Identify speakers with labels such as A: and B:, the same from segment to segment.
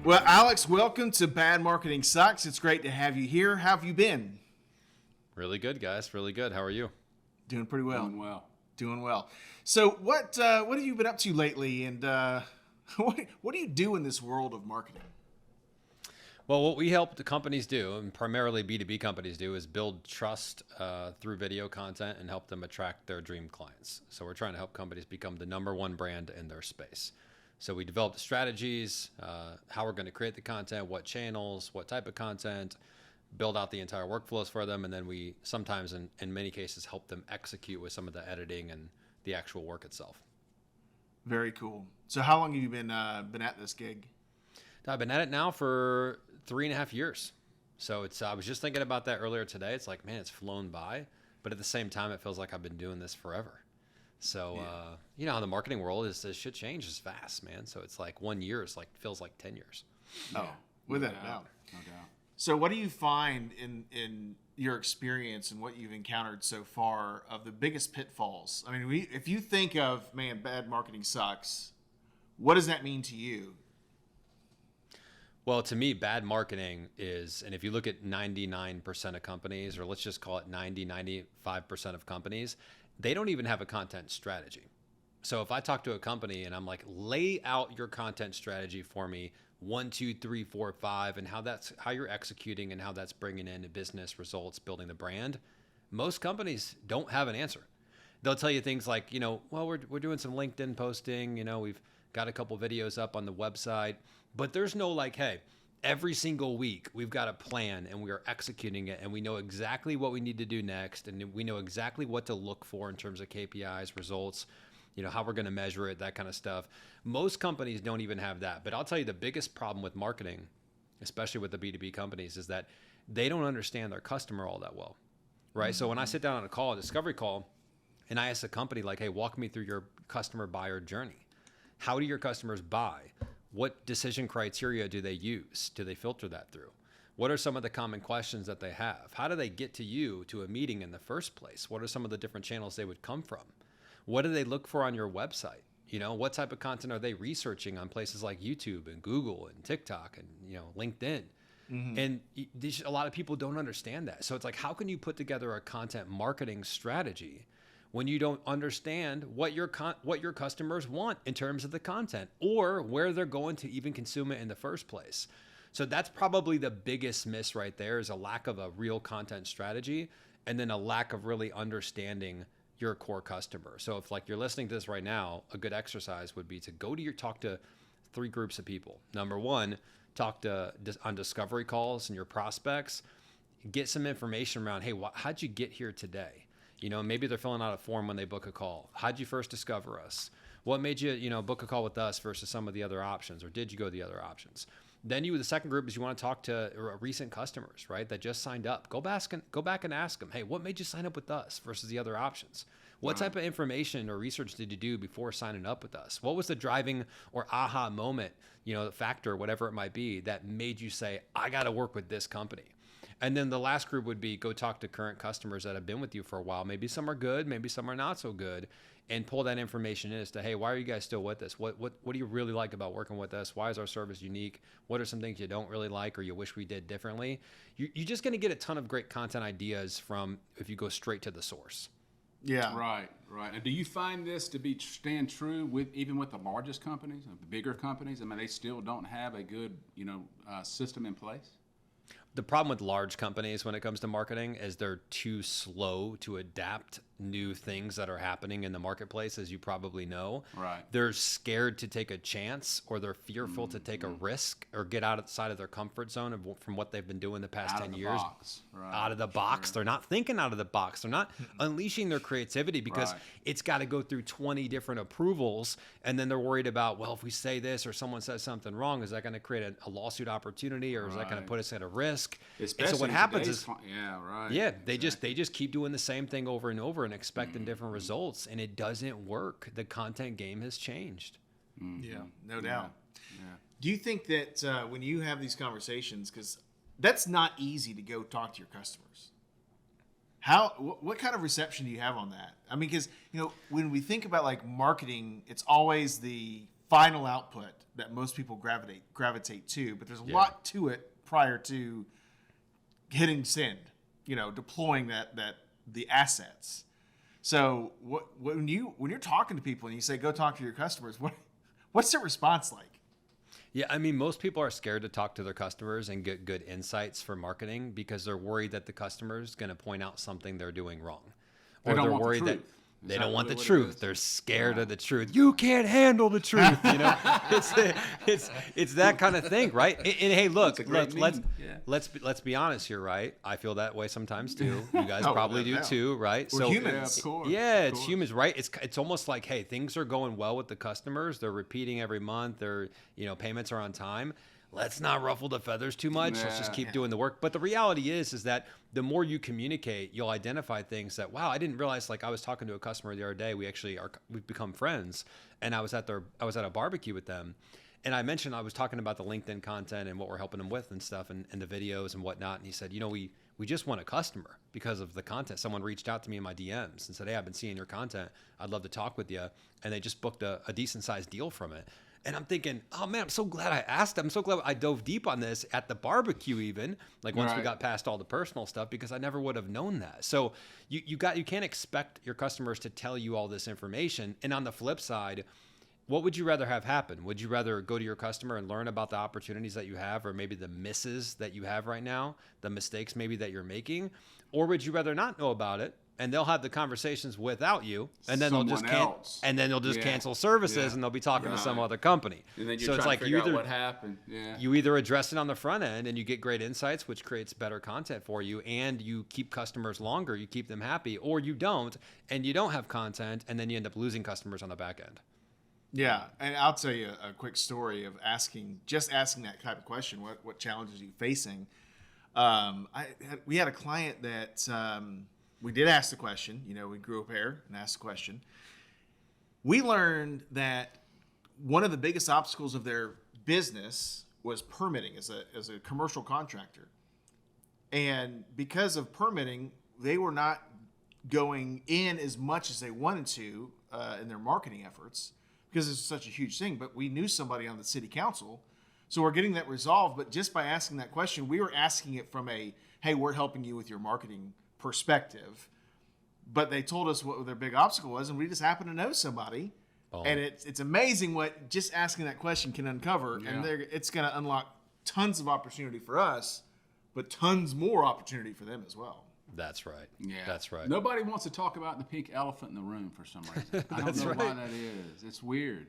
A: Well, Alex, welcome to Bad Marketing Sucks. It's great to have you here. How have you been?
B: Really good, guys. Really good. How are you?
A: Doing pretty well.
C: Doing well.
A: So, what have you been up to lately, and what do you do in this world of marketing?
B: Well, what we help the companies do, and primarily B2B companies do, is build trust through video content and help them attract their dream clients. So we're trying to help companies become the number one brand in their space. So we developed strategies, how we're going to create the content, what channels, what type of content, build out the entire workflows for them, and then we sometimes, in many cases, help them execute with some of the editing and the actual work itself.
A: Very cool. So how long have you been at this gig?
B: I've been at it now for 3.5 years. So I was just thinking about that earlier today. It's like, man, it's flown by, but at the same time, it feels like I've been doing this forever. So, you know how the marketing world is, shit changes fast, man. So it's like 1 year feels like 10 years.
A: Oh, without a doubt.
C: No doubt.
A: So what do you find in your experience and what you've encountered so far of the biggest pitfalls? I mean, if you think of, man, bad marketing sucks, what does that mean to you?
B: Well, to me, bad marketing is, and if you look at 99% of companies, or let's just call it 95% of companies, they don't even have a content strategy. So if I talk to a company and I'm like, lay out your content strategy for me, 1, 2, 3, 4, 5, and how you're executing and how that's bringing in business results, building the brand, most companies don't have an answer. They'll tell you things like, well, we're doing some LinkedIn posting, we've got a couple videos up on the website, but there's no like, hey, every single week we've got a plan and we are executing it and we know exactly what we need to do next and we know exactly what to look for in terms of KPIs, results, how we're going to measure it, that kind of stuff. Most companies don't even have that. But I'll tell you the biggest problem with marketing, especially with the B2B companies, is that they don't understand their customer all that well, right? Mm-hmm. So when I sit down on a discovery call, and I ask the company like, hey, walk me through your customer buyer journey. How do your customers buy? What decision criteria do they use? Do they filter that through? What are some of the common questions that they have? How do they get to you to a meeting in the first place? What are some of the different channels they would come from? What do they look for on your website? What type of content are they researching on places like YouTube and Google and TikTok and, LinkedIn? Mm-hmm. And a lot of people don't understand that. So it's like, how can you put together a content marketing strategy when you don't understand what your customers want in terms of the content or where they're going to even consume it in the first place? So that's probably the biggest miss right there, is a lack of a real content strategy and then a lack of really understanding your core customer. So if you're listening to this right now, a good exercise would be to talk to 3 groups of people. Number 1, talk on discovery calls and your prospects, get some information around, hey, how'd you get here today? Maybe they're filling out a form when they book a call. How'd you first discover us? What made you, book a call with us versus some of the other options, or did you go the other options? Then the second group is you want to talk to recent customers, right, that just signed up. Go back and ask them, hey, what made you sign up with us versus the other options? What type of information or research did you do before signing up with us? What was the driving or aha moment, the factor, whatever it might be, that made you say, I got to work with this company? And then the last group would be go talk to current customers that have been with you for a while. Maybe some are good, maybe some are not so good, and pull that information in as to, hey, why are you guys still with us? What do you really like about working with us? Why is our service unique? What are some things you don't really like or you wish we did differently? You're just going to get a ton of great content ideas from if you go straight to the source.
C: Yeah. Right. And do you find this to stand true even with the largest companies, the bigger companies? I mean, they still don't have a good, system in place?
B: The problem with large companies when it comes to marketing is they're too slow to adapt new things that are happening in the marketplace, as you probably know.
C: Right.
B: They're scared to take a chance, or they're fearful to take a risk or get outside of their comfort zone from what they've been doing the past 10 years.
C: Right.
B: Out of the box. Sure. They're not thinking out of the box. They're not unleashing their creativity because it's got to go through 20 different approvals. And then they're worried about, well, if we say this or someone says something wrong, is that going to create a lawsuit opportunity, or is that going to put us at a risk?
C: Especially
B: and so what happens is, they
C: exactly.
B: just keep doing the same thing over and over and expecting different results, and it doesn't work. The content game has changed.
A: Yeah, no doubt.
C: Yeah.
A: Do you think that when you have these conversations, because that's not easy to go talk to your customers, what kind of reception do you have on that? I mean, because when we think about like marketing, it's always the final output that most people gravitate to, but there's a lot to it prior to hitting send, deploying the assets. So when you're talking to people and you say go talk to your customers, what's their response like?
B: Yeah, I mean, most people are scared to talk to their customers and get good insights for marketing because they're worried that the customer is going to point out something they're doing wrong, or they're worried that they don't want the truth. They're scared of the truth. You can't handle the truth. It's that kind of thing, right? And hey, look, let's be honest here, right? I feel that way sometimes too. You guys probably do too, right?
A: We're humans.
C: Of course.
B: Yeah, it's humans, right? It's almost like, hey, things are going well with the customers. They're repeating every month. Their payments are on time. Let's not ruffle the feathers too much. Let's just keep doing the work. But the reality is that the more you communicate, you'll identify things that, wow, I didn't realize. Like I was talking to a customer the other day. We've become friends, and I was at a barbecue with them, and I mentioned I was talking about the LinkedIn content and what we're helping them with and stuff, and the videos and whatnot. And he said, we just won a customer because of the content. Someone reached out to me in my DMs and said, hey, I've been seeing your content. I'd love to talk with you, and they just booked a decent sized deal from it. And I'm thinking, oh man, I'm so glad I asked. I'm so glad I dove deep on this at the barbecue, even like once we got past all the personal stuff, because I never would have known that. So you can't expect your customers to tell you all this information. And on the flip side, what would you rather have happen? Would you rather go to your customer and learn about the opportunities that you have, or maybe the misses that you have right now, the mistakes maybe that you're making, or would you rather not know about it? And they'll have the conversations without you, and then they'll just cancel services, and they'll be talking to some other company.
C: And then you're trying to figure out what happened. Yeah.
B: You either address it on the front end, and you get great insights, which creates better content for you, and you keep customers longer, you keep them happy, or you don't, and you don't have content, and then you end up losing customers on the back end.
A: Yeah, and I'll tell you a quick story of asking that type of question. What challenges are you facing? We had a client that. We did ask the question, we grew a pair and asked the question. We learned that one of the biggest obstacles of their business was permitting as a commercial contractor. And because of permitting, they were not going in as much as they wanted to in their marketing efforts because it's such a huge thing. But we knew somebody on the city council, so we're getting that resolved. But just by asking that question, we were asking it from hey, we're helping you with your marketing perspective, but they told us what their big obstacle was, and we just happen to know somebody, and it's amazing what just asking that question can uncover, and it's going to unlock tons of opportunity for us, but tons more opportunity for them as well.
B: That's right.
C: Yeah,
B: that's right.
C: Nobody wants to talk about the pink elephant in the room for some reason. I don't know why that is. It's weird,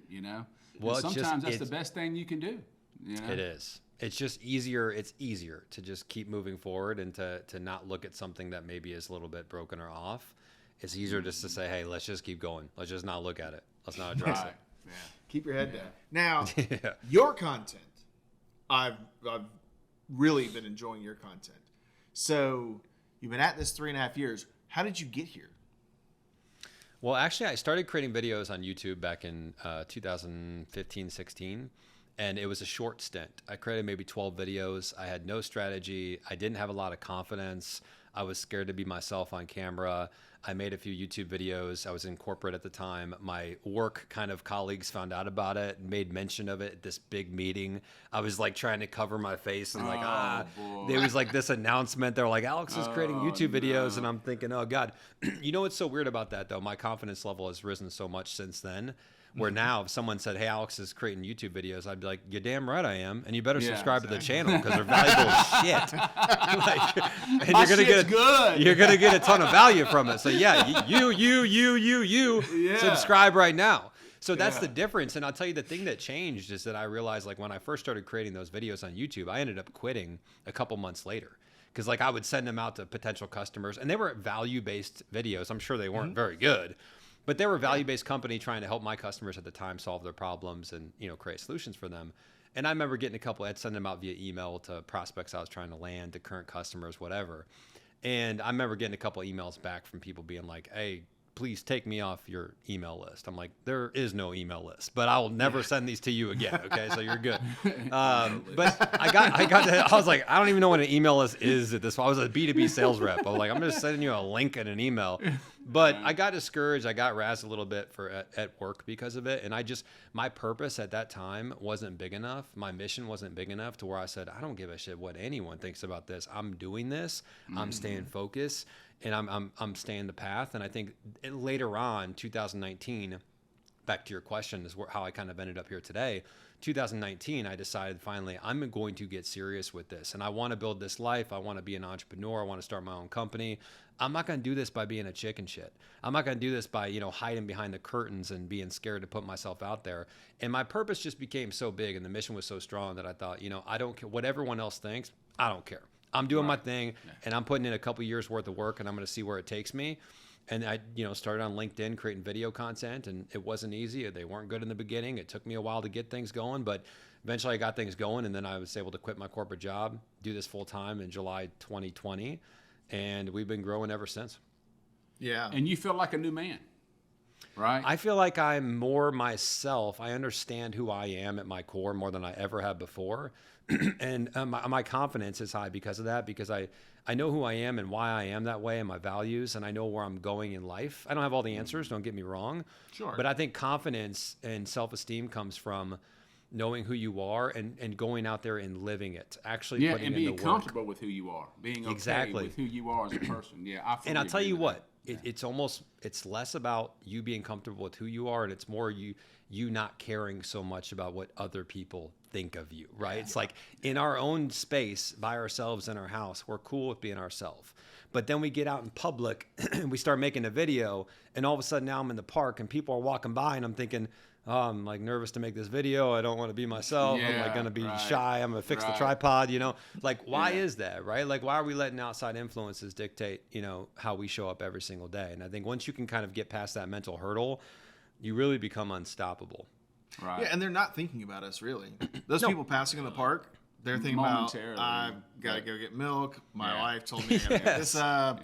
C: Well, sometimes that's the best thing you can do.
B: It is. It's just easier. It's easier to just keep moving forward and to not look at something that maybe is a little bit broken or off. It's easier just to say, hey, let's just keep going. Let's just not look at it. Let's not address it.
A: Yeah. Keep your head down. Now, your content, I've really been enjoying your content. So you've been at this 3.5 years. How did you get here?
B: Well, actually, I started creating videos on YouTube back in 2015, 16. And it was a short stint. I created maybe 12 videos. I had no strategy. I didn't have a lot of confidence. I was scared to be myself on camera. I made a few YouTube videos. I was in corporate at the time. My work kind of colleagues found out about it and made mention of it at this big meeting. I was like trying to cover my face and there was like this announcement. They were like, Alex is creating YouTube videos. And I'm thinking, oh God. You know what's so weird about that though? My confidence level has risen so much since then. Where now if someone said, hey, Alex is creating YouTube videos, I'd be like, you're damn right I am. And you better subscribe to the channel because they're valuable as shit. And you're going to get a ton of value from it. So yeah, you subscribe right now. So that's the difference. And I'll tell you the thing that changed is that I realized like when I first started creating those videos on YouTube, I ended up quitting a couple months later. Because like I would send them out to potential customers and they were value-based videos. I'm sure they weren't very good. But they were a value-based company trying to help my customers at the time solve their problems and create solutions for them. And I remember getting I'd send them out via email to prospects I was trying to land, to current customers, whatever. And I remember getting a couple of emails back from people being like, hey, please take me off your email list. I'm like, there is no email list, but I will never send these to you again. Okay, so you're good. But I was like, I don't even know what an email list is at this point. I was a B2B sales rep. I was like, I'm just sending you a link and an email. But I got discouraged. I got razzed a little bit at work because of it. And my purpose at that time wasn't big enough. My mission wasn't big enough to where I said, I don't give a shit what anyone thinks about this. I'm doing this. I'm staying focused, and I'm staying the path. And I think later on, 2019, back to your question, is how I kind of ended up here today. 2019, I decided finally I'm going to get serious with this, and I want to build this life. I want to be an entrepreneur. I want to start my own company. I'm not going to do this by being a chicken shit. I'm not going to do this by, hiding behind the curtains and being scared to put myself out there. And my purpose just became so big, and the mission was so strong that I thought, I don't care what everyone else thinks. I don't care. I'm doing my thing, and I'm putting in a couple years worth of work, and I'm going to see where it takes me. And I, started on LinkedIn creating video content, and it wasn't easy. They weren't good in the beginning. It took me a while to get things going, but eventually I got things going, and then I was able to quit my corporate job, do this full time in July 2020, and we've been growing ever since.
A: Yeah.
C: And you feel like a new man, right?
B: I feel like I'm more myself. I understand who I am at my core more than I ever have before. And my confidence is high because of that, because I know who I am and why I am that way and my values, and I know where I'm going in life. I don't have all the answers, don't get me wrong.
A: Sure.
B: But I think confidence and self-esteem comes from knowing who you are and going out there and living it, actually putting in the work.
C: And being comfortable with who you are, being okay with who you are as a person. Yeah, I fully
B: And I'll tell you what,
C: that.
B: it's less about you being comfortable with who you are, and it's more you not caring so much about what other people think of you, right? Yeah. It's like in our own space by ourselves in our house, we're cool with being ourselves. But then we get out in public and we start making a video, and all of a sudden now I'm in the park and people are walking by and I'm thinking, oh, I'm like nervous to make this video. I don't want to be myself. I'm like going to be shy. I'm going to fix the tripod, like why is that, right? Like why are we letting outside influences dictate, how we show up every single day? And I think once you can kind of get past that mental hurdle, you really become unstoppable.
A: Right. Yeah, and they're not thinking about us really. Those people passing in the park, they're thinking about, I've got to go get milk. My wife told me I got to pick this up.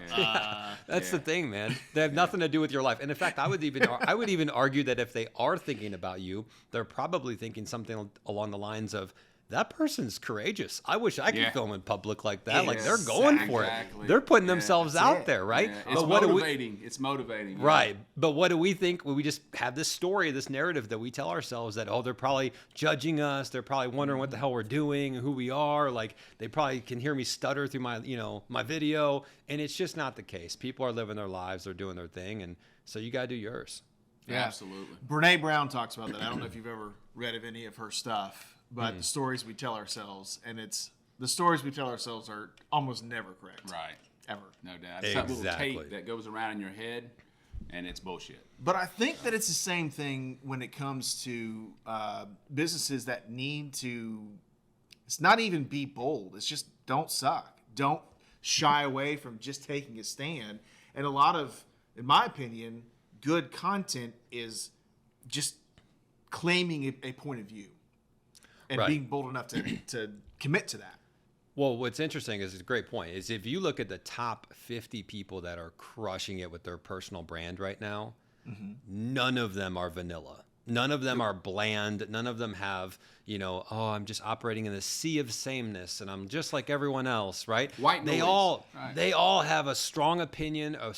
B: That's the thing, man. They have nothing to do with your life. And in fact, I would even argue that if they are thinking about you, they're probably thinking something along the lines of, that person's courageous. I wish I could film in public like that. Like they're going for it. They're putting themselves out there, right?
C: Yeah. It's motivating. It's motivating.
B: Right. But what do we think? We just have this story, this narrative that we tell ourselves that, they're probably judging us. They're probably wondering what the hell we're doing, who we are. Like they probably can hear me stutter through my, my video. And it's just not the case. People are living their lives. They're doing their thing. And so you got to do yours.
A: Yeah, absolutely. Brene Brown talks about that. I don't know if you've ever read of any of her stuff. But the stories we tell ourselves, and the stories we tell ourselves are almost never correct.
C: Right.
A: Ever.
C: No doubt. It's that little tape that goes around in your head, and it's bullshit.
A: But I think that it's the same thing when it comes to businesses that need to, it's not even be bold. It's just don't suck. Don't shy away from just taking a stand. And a lot of, in my opinion, good content is just claiming a point of view. And being bold enough to commit to that.
B: Well, what's interesting is a great point is if you look at the top 50 people that are crushing it with their personal brand right now, none of them are vanilla. None of them are bland. None of them have, I'm just operating in the sea of sameness and I'm just like everyone else, right?
C: White noise.
B: They all have a strong opinion, a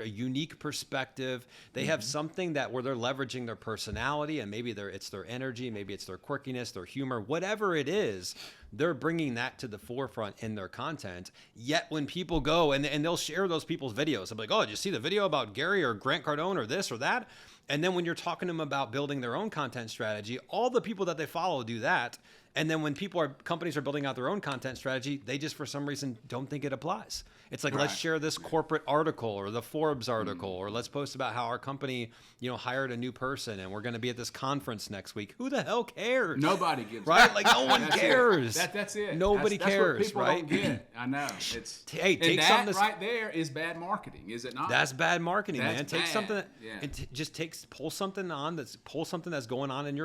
B: unique perspective. They have something where they're leveraging their personality, and maybe it's their energy, maybe it's their quirkiness, their humor, whatever it is. They're bringing that to the forefront in their content. Yet when people go and they'll share those people's videos, I'm like, oh, did you see the video about Gary or Grant Cardone or this or that? And then when you're talking to them about building their own content strategy, all the people that they follow do that. And then when companies are building out their own content strategy, they just for some reason don't think it applies. It's like, let's share this corporate article or the Forbes article, or let's post about how our company, hired a new person and we're going to be at this conference next week. Who the hell cares?
C: Nobody gives
B: right? Like no one cares.
C: That's it.
B: Nobody cares,
C: that's what people
B: right?
C: Don't get. I know.
B: Take something
C: right there is bad marketing, is it not?
B: That's bad marketing, man.
C: Take
B: something pull something that's going on in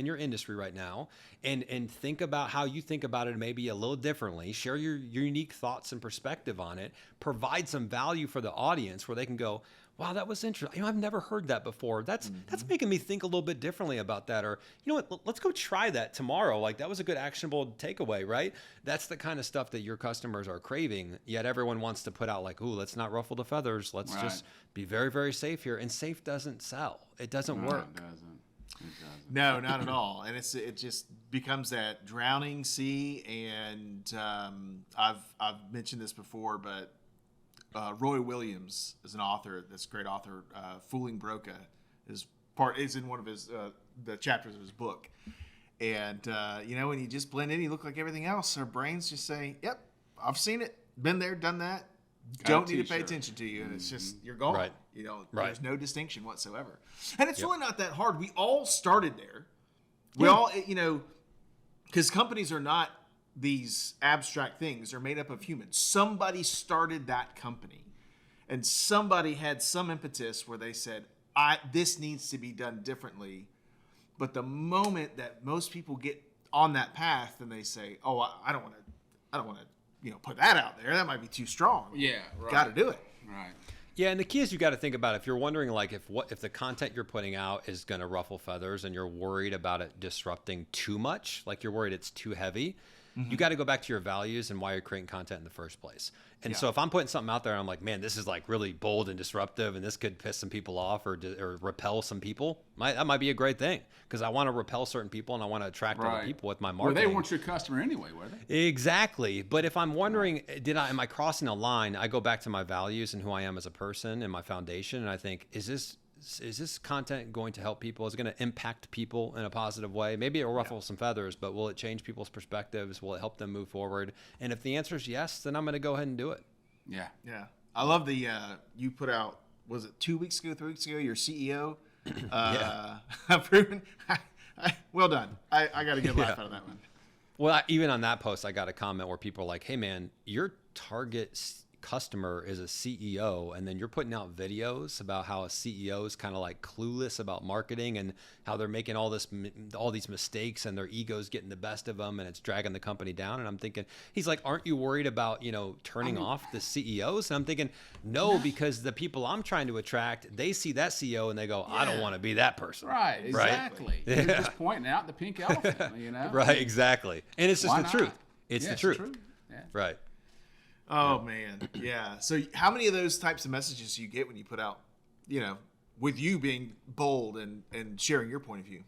B: your industry right now, and think about how you think about it maybe a little differently, share your unique thoughts and perspective on it, provide some value for the audience where they can go, wow, that was interesting. You know, I've never heard that before. That's making me think a little bit differently about that. Or, you know what, let's go try that tomorrow. Like, that was a good actionable takeaway, right? That's the kind of stuff that your customers are craving. Yet everyone wants to put out like, ooh, let's not ruffle the feathers. Let's just be very, very safe here. And safe doesn't sell. It doesn't work.
C: It doesn't.
A: No, not at all. And it just becomes that drowning sea. And I've mentioned this before, but Roy Williams is an author. That's a great author. Fooling Broca is in one of his the chapters of his book. And you know, when you just blend in, you look like everything else. Our brains just say, "Yep, I've seen it, been there, done that." Don't need to pay attention to you, and it's just you're gone.
B: Right.
A: You know,
B: Right.
A: there's no distinction whatsoever, and it's really not that hard. We all started there. We all, you know, because companies are not these abstract things. They're made up of humans. Somebody started that company, and somebody had some impetus where they said, this needs to be done differently. But the moment that most people get on that path, then they say, oh, I don't want to, you know, put that out there. That might be too strong.
C: Yeah, right.
A: Got to do it.
C: Right.
B: Yeah, and the key is you got to think about, if you're wondering like if the content you're putting out is going to ruffle feathers and you're worried about it disrupting too much, like you're worried it's too heavy, you got to go back to your values and why you're creating content in the first place. And so if I'm putting something out there and I'm like, man, this is like really bold and disruptive and this could piss some people off or repel some people, that might be a great thing, because I want to repel certain people and I want to attract other people with my marketing.
C: Well, they weren't your customer anyway, were they?
B: Exactly. But if I'm wondering, am I crossing a line? I go back to my values and who I am as a person and my foundation, and I think, is this content going to help people? Is it going to impact people in a positive way? Maybe it'll ruffle some feathers, but will it change people's perspectives? Will it help them move forward? And if the answer is yes, then I'm going to go ahead and do it.
C: Yeah.
A: Yeah. I love the, you put out, was it 2 weeks ago, 3 weeks ago, your CEO? Proven. Well done. I got a good laugh out of that one.
B: Well, even on that post, I got a comment where people are like, hey, man, your target customer is a CEO, and then you're putting out videos about how a CEO is kind of like clueless about marketing and how they're making all these mistakes and their ego's getting the best of them and it's dragging the company down. And I'm thinking, he's like, aren't you worried about, you know, turning off the CEOs? And I'm thinking, no, because the people I'm trying to attract, they see that CEO and they go, I don't want to be that person.
C: Right, exactly. You're just pointing out the pink elephant, you know?
B: Right, exactly. And it's just
C: Why
B: the truth.
C: not?
B: It's
C: Yeah,
B: the
C: it's
B: truth.
C: Yeah.
B: Right.
A: Oh, man. Yeah. So how many of those types of messages do you get when you put out, you know, with you being bold and sharing your point of view?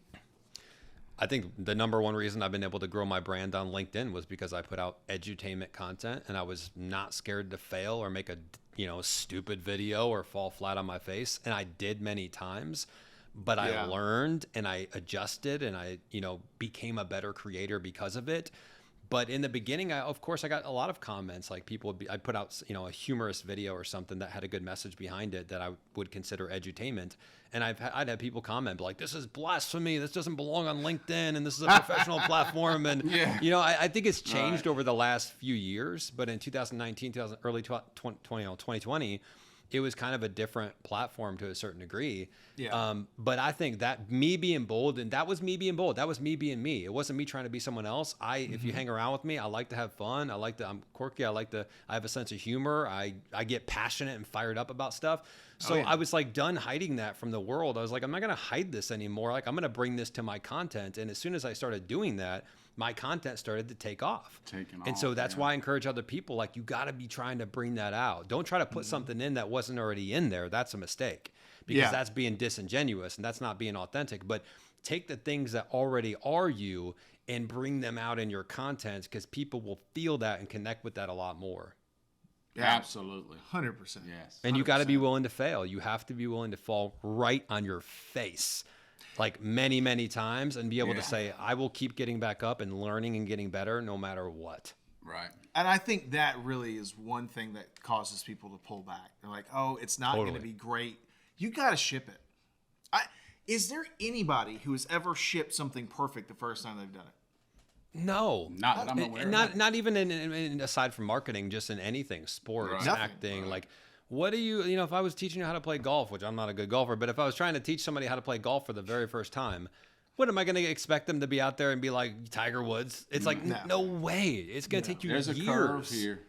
B: I think the number one reason I've been able to grow my brand on LinkedIn was because I put out edutainment content and I was not scared to fail or make a, you know, stupid video or fall flat on my face. And I did many times, but I learned and I adjusted and I, you know, became a better creator because of it. But in the beginning, of course, I got a lot of comments. Like I'd put out, you know, a humorous video or something that had a good message behind it that I would consider edutainment. And I'd have people comment like, this is blasphemy. This doesn't belong on LinkedIn. And this is a professional platform. And, you know, I think it's changed over the last few years. But in 2019, early 2020, it was kind of a different platform to a certain degree.
A: Yeah.
B: But I think that me being bold, and that was me being bold. That was me being me. It wasn't me trying to be someone else. If you hang around with me, I like to have fun. I'm quirky. I have a sense of humor. I get passionate and fired up about stuff. So I was like done hiding that from the world. I was like, I'm not going to hide this anymore. Like, I'm going to bring this to my content. And as soon as I started doing that, my content started to take off. And so that's why I encourage other people, like, you got to be trying to bring that out. Don't try to put something in that wasn't already in there. That's a mistake, because that's being disingenuous and that's not being authentic. But take the things that already are you and bring them out in your content, because people will feel that and connect with that a lot more.
A: Yeah.
C: Absolutely.
A: 100%.
C: Yes.
B: And you got to be willing to fail. You have to be willing to fall right on your face, like many, many times, and be able to say, I will keep getting back up and learning and getting better no matter what.
C: Right.
A: And I think that really is one thing that causes people to pull back. They're like, oh, it's not going to be great. You got to ship it. Is there anybody who has ever shipped something perfect the first time they've done it?
B: No,
C: Not that I'm aware of.
B: Not even in aside from marketing, just in anything, sports, acting. Like, what do you know, if I was teaching you how to play golf, which I'm not a good golfer, but if I was trying to teach somebody how to play golf for the very first time, What am I going to expect them to be out there and be like Tiger Woods? It's like, no way. It's going to take you
C: There's
B: years.
C: a curve here.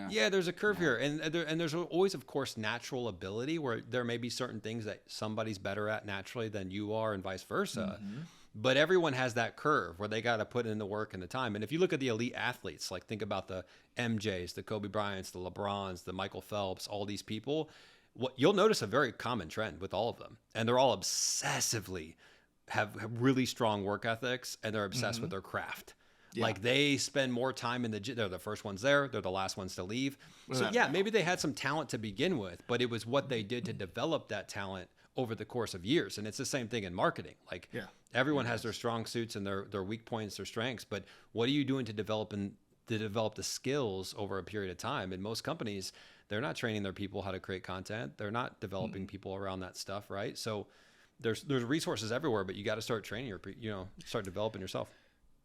B: Yeah, there's a curve here. And there's always, of course, natural ability where there may be certain things that somebody's better at naturally than you are and vice versa. But everyone has that curve where they got to put in the work and the time. And if you look at the elite athletes, like think about the MJs, the Kobe Bryants, the LeBrons, the Michael Phelps, all these people, what you'll notice a very common trend with all of them. And they're all obsessively have really strong work ethics, and they're obsessed with their craft. Yeah. Like they spend more time in the gym. They're the first ones there. They're the last ones to leave. So yeah, maybe they had some talent to begin with, but it was what they did to develop that talent over the course of years. And it's the same thing in marketing. Like everyone has their strong suits and their weak points, their strengths, but what are you doing to develop the skills over a period of time? And most companies, they're not training their people how to create content. They're not developing people around that stuff, right? So there's resources everywhere, but you got to start training start developing yourself.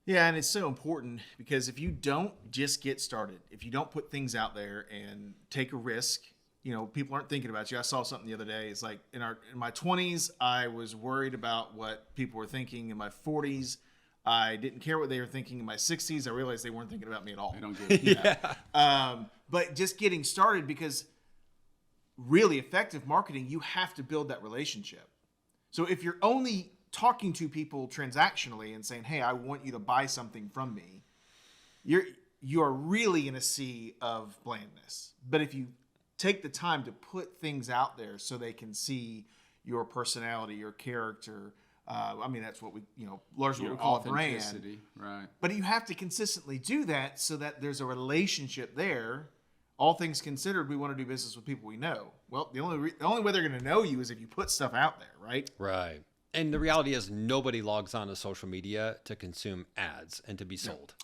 A: Yeah, and it's so important because if you don't just get started, if you don't put things out there and take a risk, people aren't thinking about you. I saw something the other day. It's like in my 20s, I was worried about what people were thinking. In my 40s, I didn't care what they were thinking. In my 60s, I realized they weren't thinking about me at all.
C: They don't get it.
A: But just getting started, because really effective marketing, you have to build that relationship. So if you're only talking to people transactionally and saying, hey, I want you to buy something from me, you're really in a sea of blandness. But if you take the time to put things out there so they can see your personality, your character, that's what we, largely what we call a brand.
C: Right.
A: But you have to consistently do that so that there's a relationship there. All things considered, we want to do business with people we know. Well, the only way they're going to know you is if you put stuff out there, right?
B: Right. And the reality is nobody logs on to social media to consume ads and to be sold.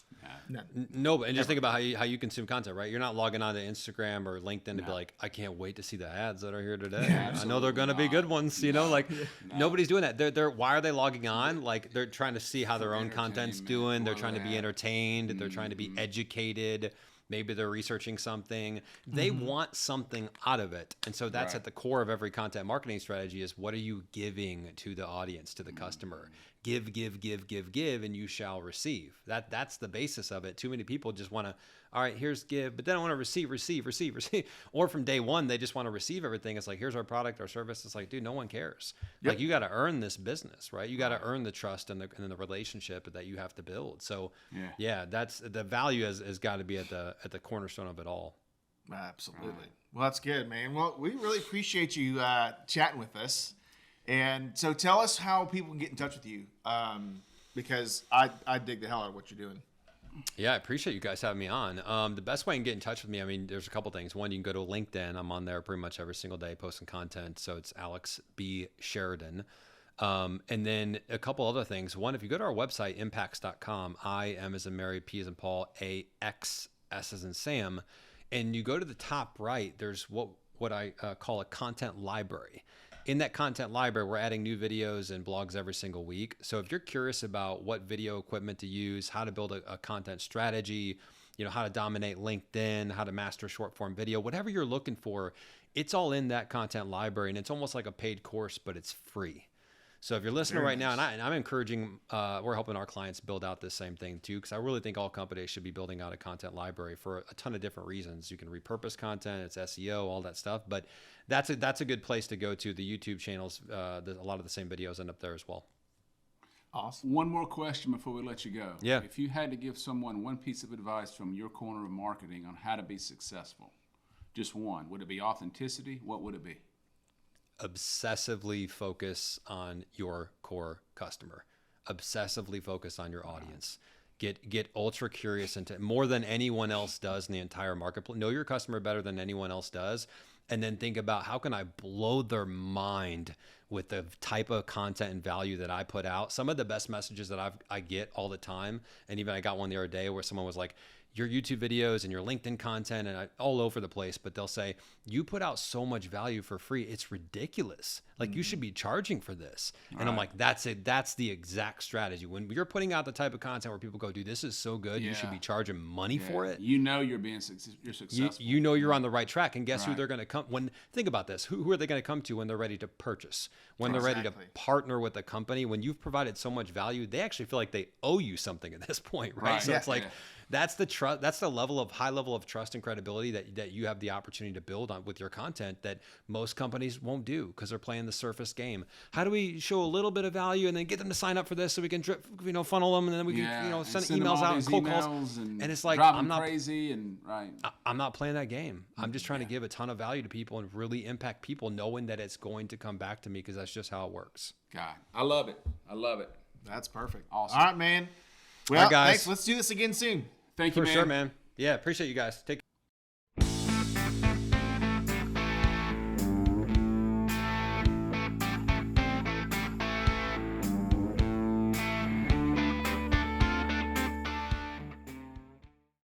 B: No. And just think about how you consume content, right? You're not logging on to Instagram or LinkedIn to be like, I can't wait to see the ads that are here today. I know they're going to be good ones, nobody's doing that. They're why are they logging on? Like they're trying to see how their own content's doing. They're trying to be entertained. They're trying to be educated. Maybe they're researching something. They want something out of it. And so that's at the core of every content marketing strategy is what are you giving to the audience, to the customer? Give, and you shall receive. That's the basis of it. Too many people just want to, all right, here's give, but then I want to receive. Or from day one, they just want to receive everything. It's like, here's our product, our service. It's like, dude, no one cares. Like you got to earn this business, right? You got to earn the trust and the relationship that you have to build. So that's the value has got to be at the cornerstone of it all.
A: Absolutely. Well, that's good, man. Well, we really appreciate you chatting with us. And so tell us how people can get in touch with you, because I dig the hell out of what you're doing.
B: Yeah, I appreciate you guys having me on. The best way you can get in touch with me, there's a couple things. One, you can go to LinkedIn. I'm on there pretty much every single day posting content. So it's Alex B. Sheridan. And then a couple other things. One, if you go to our website, impacts.com, I M as in Mary, P as in Paul, A, X, S as in Sam, and you go to the top right, there's what I call a content library. In that content library, we're adding new videos and blogs every single week. So if you're curious about what video equipment to use, how to build a content strategy, how to dominate LinkedIn, how to master short form video, whatever you're looking for, it's all in that content library. And it's almost like a paid course, but it's free. So if you're listening right now, and I'm encouraging, we're helping our clients build out this same thing too, because I really think all companies should be building out a content library for a ton of different reasons. You can repurpose content, it's SEO, all that stuff, but that's a good place to go to. The YouTube channels, a lot of the same videos end up there as well.
C: Awesome. One more question before we let you go.
B: Yeah.
C: If you had to give someone one piece of advice from your corner of marketing on how to be successful, just one, would it be authenticity? What would it be?
B: Obsessively focus on your core customer. Obsessively focus on your audience. Get ultra curious into more than anyone else does in the entire marketplace. Know your customer better than anyone else does. And then think about how can I blow their mind with the type of content and value that I put out. Some of the best messages that I get all the time, and even I got one the other day where someone was like, your YouTube videos and your LinkedIn content and all over the place, but they'll say, you put out so much value for free. It's ridiculous. Like you should be charging for this. And I'm like, that's it. That's the exact strategy. When you're putting out the type of content where people go, dude, this is so good. You should be charging money for it.
C: You know, you're successful.
B: You know you're on the right track, and guess who they're going to come when think about this, who are they going to come to when they're ready to purchase, when they're ready to partner with a company? When you've provided so much value, they actually feel like they owe you something at this point, right? So it's like that's the trust, that's the high level of trust and credibility that you have the opportunity to build on with your content that most companies won't do because they're playing the surface game. How do we show a little bit of value and then get them to sign up for this so we can funnel them, and then we can send emails out and cold calls, and it's like I'm not
C: crazy and
B: I'm not playing that game. I'm just trying to give a ton of value to people and really impact people, knowing that it's going to come back to me because that's just how it works.
C: God, I love it.
A: That's perfect.
C: Awesome.
A: All right, man. Well,
B: all right, guys.
A: thanks. Let's do this again soon.
C: Thank you,
B: For
C: man.
B: sure, man. Yeah, appreciate you guys. Take